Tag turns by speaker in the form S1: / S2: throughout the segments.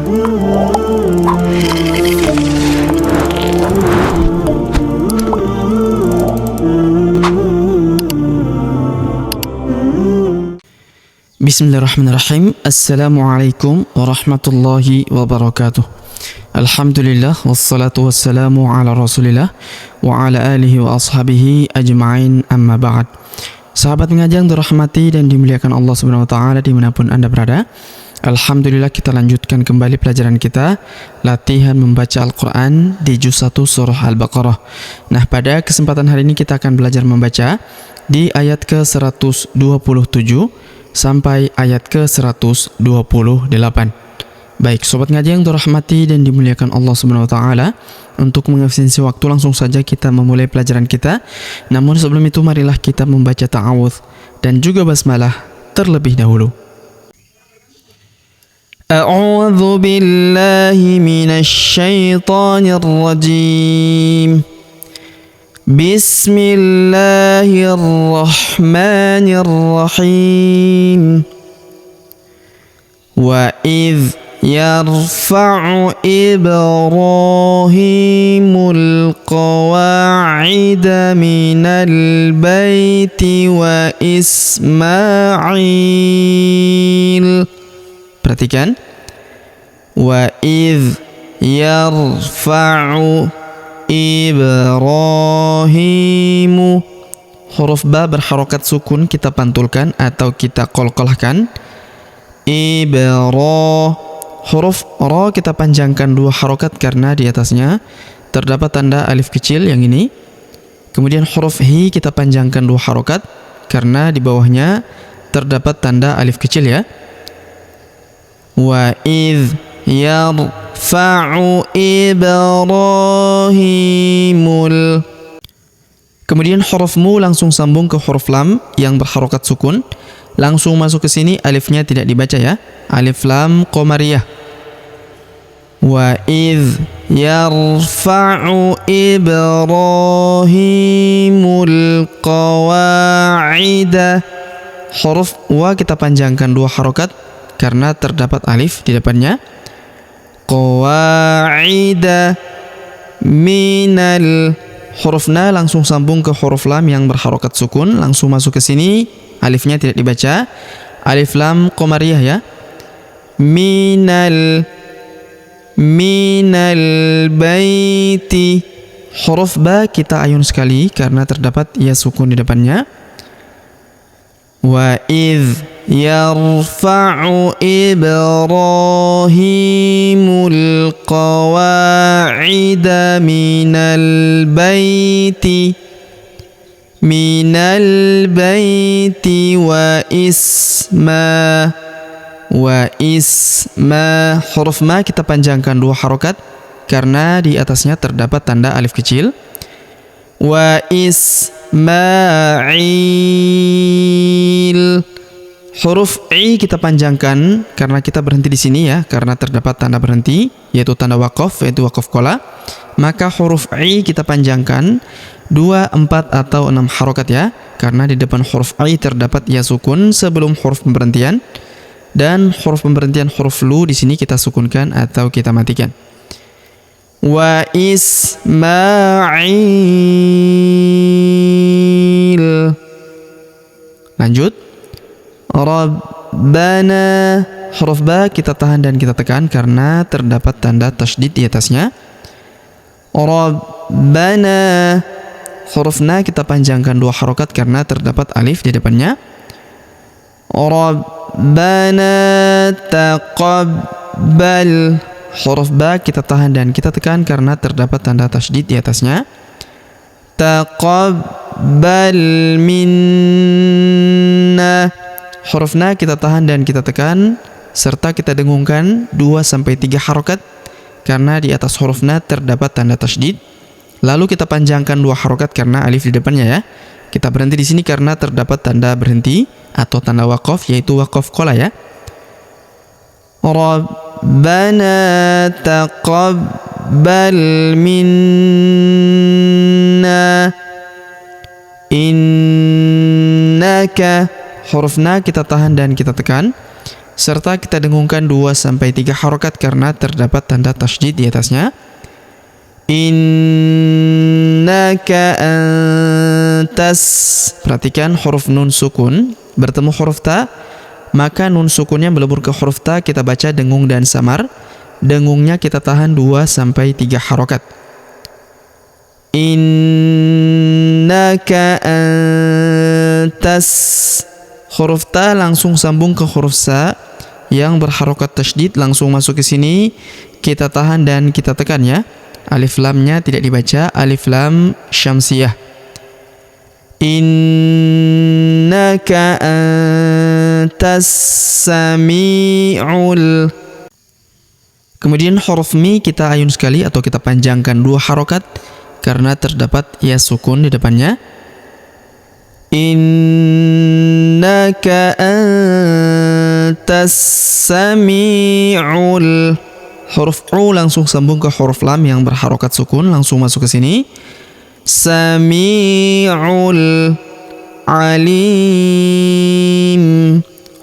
S1: Bismillahirrahmanirrahim. Assalamualaikum warahmatullahi wabarakatuh. Alhamdulillah wassalatu wassalamu ala rasulillah wa ala alihi wa ashabihi ajma'in, amma ba'd. Sahabat mengaji yang dirahmati dan dimuliakan Allah Subhanahu wa taala dimanapun Anda berada, alhamdulillah kita lanjutkan kembali pelajaran kita latihan membaca Al-Quran di juz 1 surah Al-Baqarah. Nah, pada kesempatan hari ini kita akan belajar membaca di ayat ke-127 sampai ayat ke-128. Baik, sobat ngaji yang dirahmati dan dimuliakan Allah Subhanahu wa taala, untuk mengefisiensi waktu langsung saja kita memulai pelajaran kita. Namun sebelum itu marilah kita membaca ta'awudz dan juga basmalah terlebih dahulu. A'udzu billahi minasy syaithanir rajim. Bismillahirrahmanirrahim. Wa idh yarfa'u Ibrahimul qawa'ida minal baiti wa Ismail. Perhatikan. Wa idh yarfa'u Ibrahimu. Huruf ba berharokat sukun kita pantulkan atau kita qalqalahkan. Huruf ra kita panjangkan 2 harokat karena di atasnya terdapat tanda alif kecil yang ini. Kemudian huruf hi kita panjangkan 2 harokat karena di bawahnya terdapat tanda alif kecil ya. Wa idh yarfa'u Ibrahimul. Kemudian huruf mu langsung sambung ke huruf lam yang berharokat sukun. Langsung masuk ke sini, alifnya tidak dibaca ya. Alif lam qamariyah. Wa idh yarfa'u Ibrahimul qawa'ida. Huruf wa kita panjangkan 2 harokat karena terdapat alif di depannya. Qawa'ida minal. Huruf na langsung sambung ke huruf lam yang berharokat sukun, langsung masuk ke sini, alifnya tidak dibaca. Alif lam qamariyah ya. Minal baiti. Huruf ba kita ayun sekali karena terdapat ya sukun di depannya. Wa idh yarfa'u Ibrahimul qawa'ida minal baiti wa isma. Huruf ma kita panjangkan 2 harokat karena di atasnya terdapat tanda alif kecil. Wa Ismail. Huruf i kita panjangkan karena kita berhenti di sini ya, karena terdapat tanda berhenti yaitu tanda waqaf, yaitu waqaf qola. Maka huruf i kita panjangkan 2, 4 atau 6 harokat ya, karena di depan huruf i terdapat ya sukun sebelum huruf pemberhentian, dan huruf pemberhentian huruf lu di sini kita sukunkan atau kita matikan. Wa Ismail. Lanjut. Rabbana. Huruf ba kita tahan dan kita tekan karena terdapat tanda tasydid di atasnya. Rabbana. Huruf na kita panjangkan 2 harokat karena terdapat alif di depannya. Rabbana taqabbal. Huruf ba kita tahan dan kita tekan karena terdapat tanda tasydid di atasnya. Taqabbal minna. Huruf na kita tahan dan kita tekan serta kita dengungkan 2-3 harokat karena di atas huruf na terdapat tanda tasydid. Lalu kita panjangkan 2 harokat karena alif di depannya ya. Kita berhenti di sini karena terdapat tanda berhenti atau tanda waqaf, yaitu waqaf qola ya. Rabbana taqabbal minna innaka. Huruf na kita tahan dan kita tekan serta kita dengungkan 2-3 harokat karena terdapat tanda tasydid di atasnya. Innaka antas. Perhatikan huruf nun sukun bertemu huruf ta, maka nun sukunnya melebur ke huruf ta, kita baca dengung dan samar. Dengungnya kita tahan 2-3 harokat. Innaka antas. Huruf ta langsung sambung ke huruf sa yang berharokat tasydid, langsung masuk ke sini, kita tahan dan kita tekan ya. Alif lamnya tidak dibaca, alif lam syamsiyah. Innaka antas sami'ul. Kemudian huruf mi kita ayun sekali atau kita panjangkan 2 harokat karena terdapat ya sukun di depannya. Innaka antas sami'ul. Huruf u langsung sambung ke huruf lam yang berharokat sukun, langsung masuk ke sini. Sami'ul alim.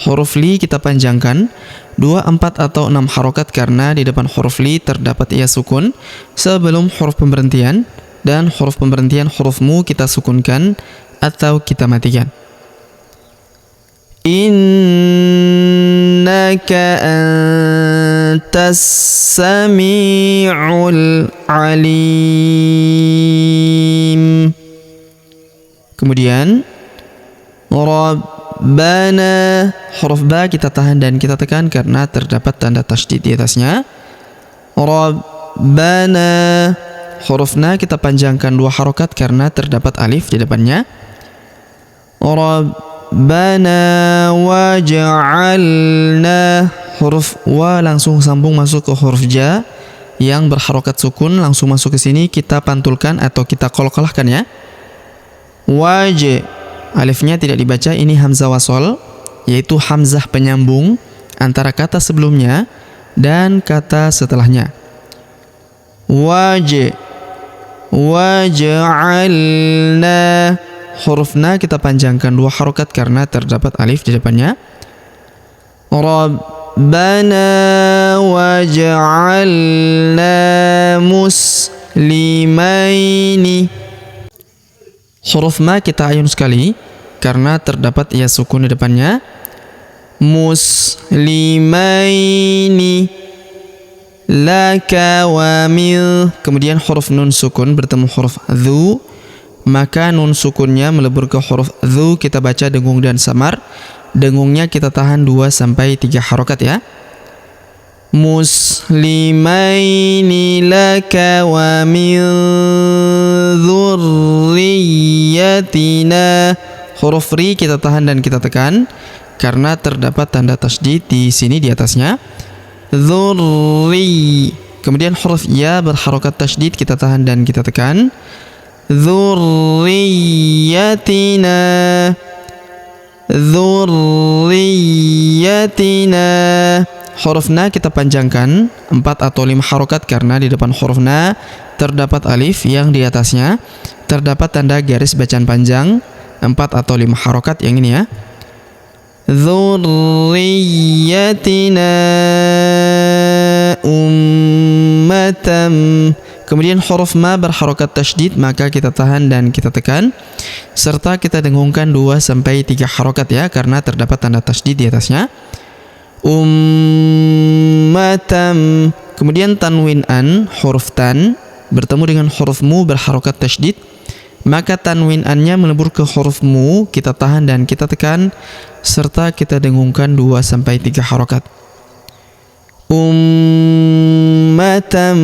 S1: Huruf li kita panjangkan 2, 4 atau 6 harokat karena di depan huruf li terdapat ya sukun sebelum huruf pemberhentian, dan huruf pemberhentian huruf mu kita sukunkan atau kita matikan. Innaka antas sami'ul alim. Kemudian Rabbana, huruf ba kita tahan dan kita tekan karena terdapat tanda tasydid di atasnya. Rabbana, huruf na kita panjangkan 2 harokat karena terdapat alif di depannya. Rabbana waj'alna. Huruf wa langsung sambung masuk ke huruf ja yang berharokat sukun, langsung masuk ke sini, kita pantulkan atau kita qalqalahkan ya. Waj, alifnya tidak dibaca, ini hamzah wasol, yaitu hamzah penyambung antara kata sebelumnya dan kata setelahnya. Waj, waj'alna. Huruf na kita panjangkan 2 harokat karena terdapat alif di depannya. Rabbana waj'alna muslimaini. Huruf ma kita ayun sekali karena terdapat ya sukun di depannya. Muslimaini laka wa mil. Kemudian huruf nun sukun bertemu huruf dhu, maka nun sukunnya melebur ke huruf dhu, kita baca dengung dan samar. Dengungnya kita tahan 2-3 harokat ya. Muslimaini laka wa min dzurriyyatina. Huruf ri kita tahan dan kita tekan karena terdapat tanda tasydid di sini di atasnya. Dzurri. Kemudian huruf ya berharokat tasydid, kita tahan dan kita tekan. Dzurriyyatina. Dzurriyyatina. Huruf na kita panjangkan 4 atau 5 harokat karena di depan huruf na terdapat alif yang di atasnya terdapat tanda garis bacaan panjang 4 atau 5 harokat yang ini ya. Dzurriyyatina ummatam. Kemudian huruf ma berharokat tasydid, maka kita tahan dan kita tekan serta kita dengungkan 2-3 harokat ya karena terdapat tanda tasydid di atasnya. Ummatam. Kemudian tanwin an, huruf tan bertemu dengan huruf mu berharokat tasydid, maka tanwin annya melebur ke huruf mu, kita tahan dan kita tekan serta kita dengungkan 2-3 harokat. Ummatam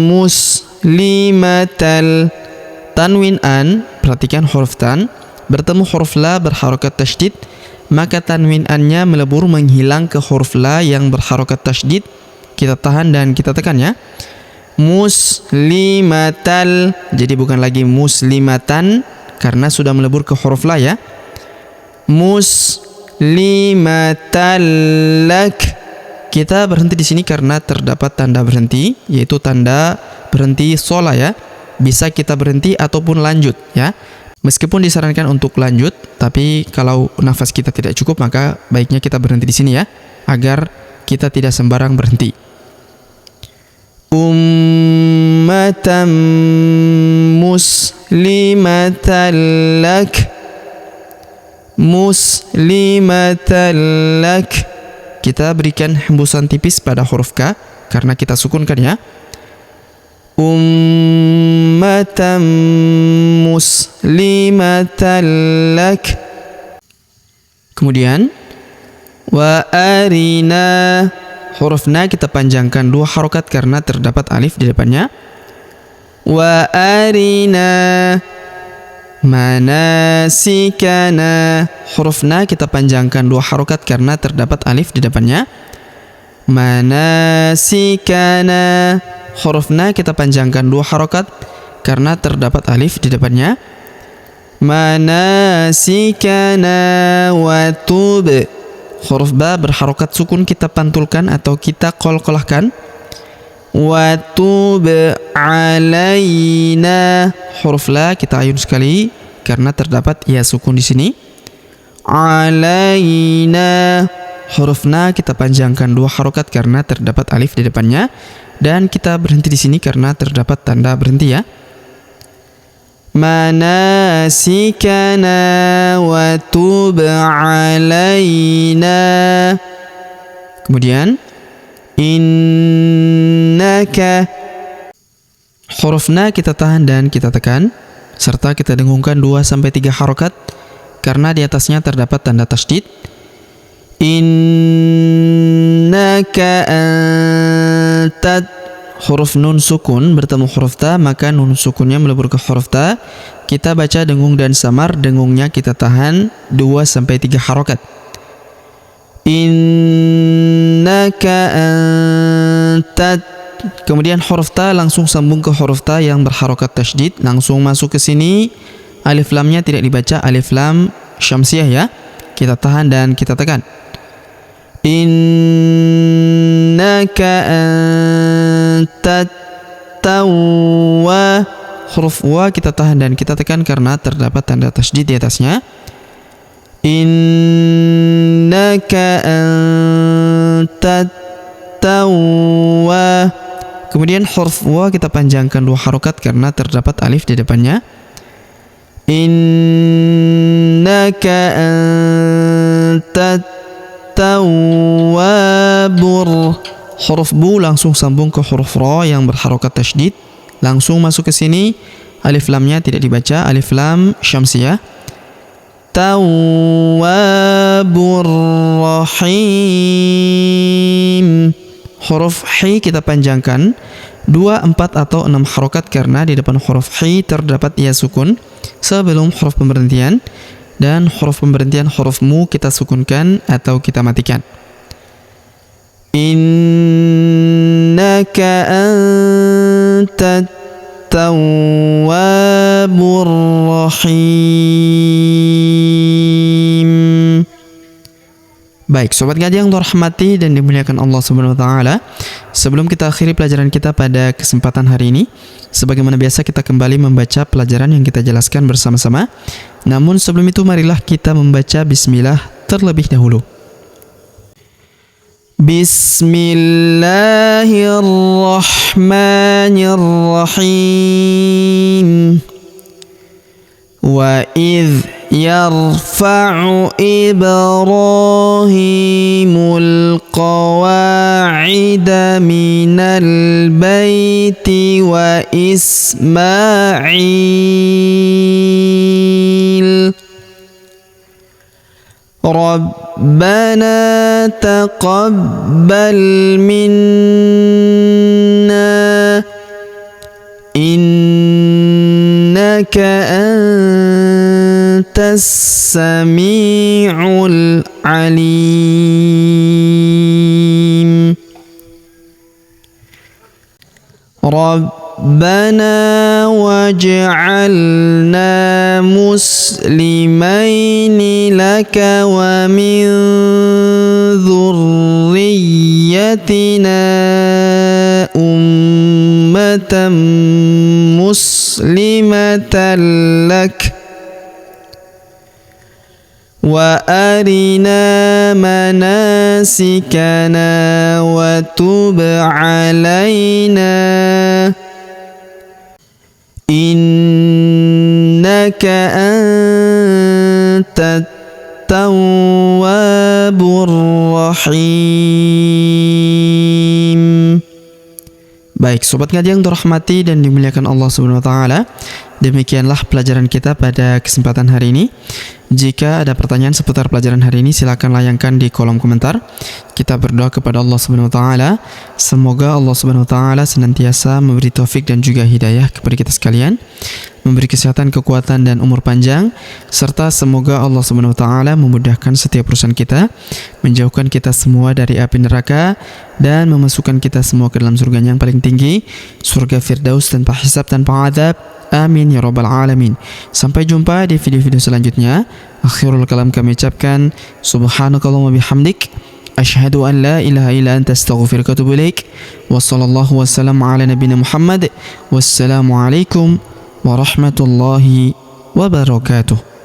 S1: muslimatal. Tanwin an, perhatikan huruf tan bertemu huruf la berharokat tasydid, maka tanwin annya melebur menghilang ke huruf la yang berharokat tasydid, kita tahan dan kita tekan ya. Muslimatal, jadi bukan lagi muslimatan karena sudah melebur ke huruf la ya. Muslimatalak. Kita berhenti di sini karena terdapat tanda berhenti, yaitu tanda berhenti sola ya. Bisa kita berhenti ataupun lanjut ya. Meskipun disarankan untuk lanjut, tapi kalau nafas kita tidak cukup maka baiknya kita berhenti di sini ya, agar kita tidak sembarang berhenti. Ummatan muslimatan lak, muslimatan lak. Kita berikan hembusan tipis pada huruf K karena kita sukunkan ya. Ummatan muslimatan lak. Kemudian wa arina, huruf na kita panjangkan 2 harokat karena terdapat alif di depannya. Wa arina manasikana, huruf na kita panjangkan 2 harokat karena terdapat alif di depannya. Manasikana, huruf na kita panjangkan 2 harokat karena terdapat alif di depannya. Manasikana wa tub, huruf ba berharokat sukun kita pantulkan atau kita qalqalahkan. Wa tub alaina, huruf la kita ayun sekali karena terdapat ya sukun di sini. Alaina, huruf na kita panjangkan 2 harokat karena terdapat alif di depannya, dan kita berhenti di sini karena terdapat tanda berhenti ya. Manasikana wa tub alaina. Kemudian innaka, huruf na kita tahan dan kita tekan serta kita dengungkan 2-3 harokat karena di atasnya terdapat tanda tasydid. Innaka antat, huruf nun sukun bertemu huruf ta, maka nun sukunnya melebur ke huruf ta. Kita baca dengung dan samar, dengungnya kita tahan 2-3 harokat. Innaka antat. Kemudian huruf ta langsung sambung ke huruf ta yang berharokat tasydid, langsung masuk ke sini. Alif lamnya tidak dibaca, alif lam syamsiyah ya. Kita tahan dan kita tekan. Innaka antat tawwa, huruf wa kita tahan dan kita tekan karena terdapat tanda tasydid di atasnya. Innaka antat tawwa. Kemudian huruf wa kita panjangkan 2 harokat karena terdapat alif di depannya. Innaka antat tawwabur, huruf bu langsung sambung ke huruf ra yang berharokat tasydid, langsung masuk ke sini. Alif lamnya tidak dibaca, alif lam syamsiyah. Tawwabur rahim, huruf hi kita panjangkan 2, 4 atau 6 harokat karena di depan huruf hi terdapat ya sukun sebelum huruf pemberhentian, dan huruf pemberhentian huruf mu kita sukunkan atau kita matikan. Innaka antat tawwabur rahim. Baik, sobat ngaji yang dirahmati dan dimuliakan Allah Subhanahu wa taala. Sebelum kita akhiri pelajaran kita pada kesempatan hari ini, sebagaimana biasa kita kembali membaca pelajaran yang kita jelaskan bersama-sama. Namun sebelum itu marilah kita membaca bismillah terlebih dahulu. Bismillahirrahmanirrahim. Wa idh yarfa'u Ibrahimul qawa'ida minal baiti wa Ismail. Rabbana taqabbal minna innaka antas sami'ul alim. Rabbana waj'alna muslimaini laka wa min dhurriyyatina ummatan muslimatan lak وأرنا مناسكنا وتب علينا إنك أنت التواب الرحيم. Baik, sobat ngaji yang dirahmati dan dimuliakan Allah Subhanahu wa taala, demikianlah pelajaran kita pada kesempatan hari ini. Jika ada pertanyaan seputar pelajaran hari ini, silakan layangkan di kolom komentar. Kita berdoa kepada Allah Subhanahu wa taala, semoga Allah Subhanahu wa taala senantiasa memberi taufik dan juga hidayah kepada kita sekalian, memberi kesehatan, kekuatan dan umur panjang, serta semoga Allah Subhanahu wa taala memudahkan setiap urusan kita, menjauhkan kita semua dari api neraka dan memasukkan kita semua ke dalam surganya yang paling tinggi, surga Firdaus tanpa hisab, tanpa adab. Amin ya rabbal alamin. Sampai jumpa di video-video selanjutnya. Akhirul kalam kami ucapkan subhanakallahumma bihamdik, asyhadu an la ilaha illa anta astaghfiruka wa atubu ilaik. Wa sallallahu wasallam ala nabiyina Muhammad. Wassalamu alaikum warahmatullahi wabarakatuh.